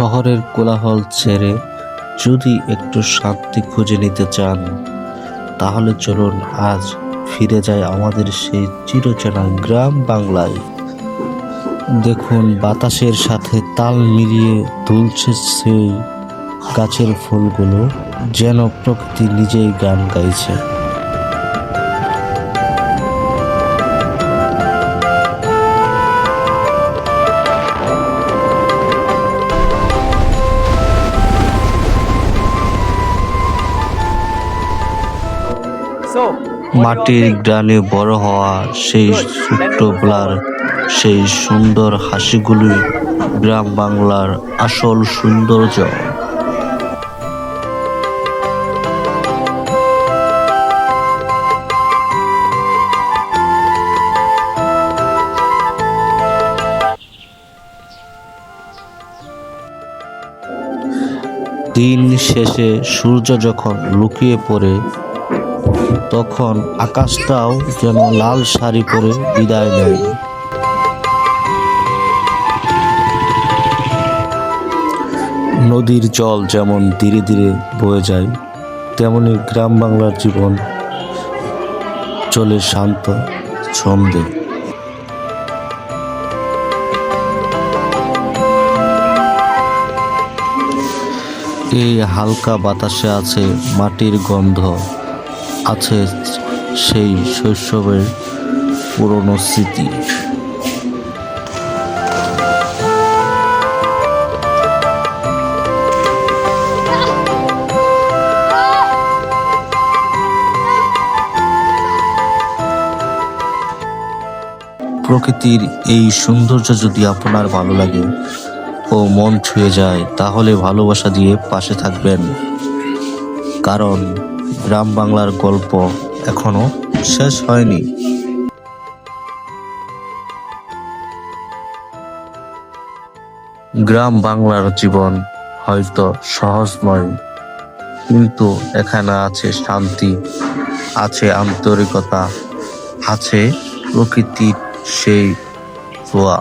শহরের কোলাহল ছেড়ে যদি একটু শান্তি খুঁজে নিতে চান, তাহলে চলুন আজ ফিরে যায় আমাদের সেই চিরচেনা গ্রাম বাংলায়। দেখুন, বাতাসের সাথে তাল মিলিয়ে দুলছে সেই গাছের ফুলগুলো, যেন প্রকৃতি নিজেই গান গাইছে। মাটির গ্রানে বড় হওয়া সেই ছোট্টবেলার সেই সুন্দর হাসিগুলি গ্রাম বাংলার আসল সৌন্দর্য। দিন শেষে সূর্য যখন লুকিয়ে পড়ে, তখন আকাশটাও যেন লাল শাড়ি পরে বিদায় নেয়। নদীর জল যেমন ধীরে ধীরে বয়ে যায়, তেমনি গ্রাম বাংলার জীবন চলে শান্ত ছন্দে। এই হালকা বাতাসে আছে মাটির গন্ধ, আছে সেই শৈশবের পুরনো স্মৃতি। প্রকৃতির এই সৌন্দর্য যদি আপনার ভালো লাগে ও মন ছুঁয়ে যায়, তাহলে ভালোবাসা দিয়ে পাশে থাকবেন, কারণ গ্রাম বাংলার গল্প এখনো শেষ হয়নি। গ্রাম বাংলার জীবন হয়তো সহজ নয়, কিন্তু এখানে আছে শান্তি, আছে আন্তরিকতা, আছে প্রকৃতির সেই ছোঁয়া।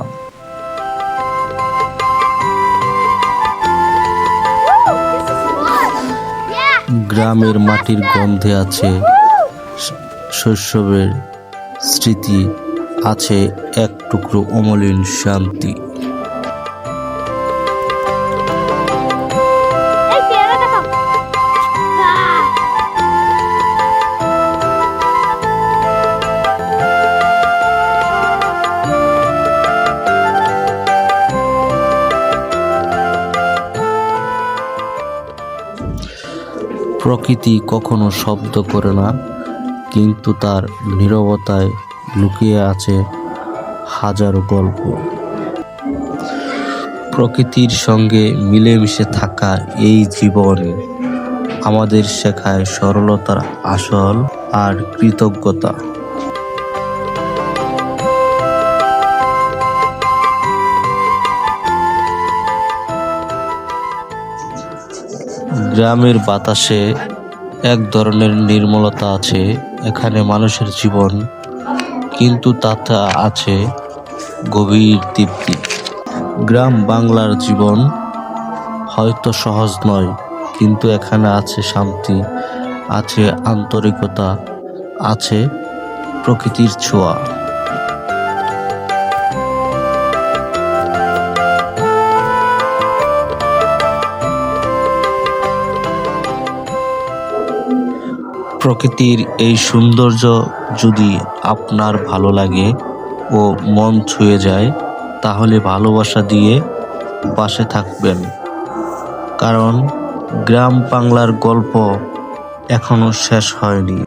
গ্রামের মাটির গন্ধে আছে শৈশবের স্মৃতি, আছে এক টুকরো অমলিন শান্তি। প্রকৃতি কখনো শব্দ করে না, কিন্তু তার নীরবতায় লুকিয়ে আছে হাজারো গল্প। প্রকৃতির সঙ্গে মিলেমিশে থাকা এই জীবন আমাদের শেখায় সরলতার আসল আর কৃতজ্ঞতা। গ্রামের বাতাসে এক ধরনের নির্মলতা আছে, এখানে মানুষের জীবন, কিন্তু তাতে আছে গভীর তৃপ্তি। গ্রাম বাংলার জীবন হয়তো সহজ নয়, কিন্তু এখানে আছে শান্তি, আছে আন্তরিকতা, আছে প্রকৃতির ছোঁয়া। প্রকৃতির এই সৌন্দর্য যদি আপনার ভালো লাগে ও মন ছুঁয়ে যায়, তাহলে ভালোবাসা দিয়ে পাশে থাকবেন, কারণ গ্রাম বাংলার গল্প এখনো শেষ হয়নি।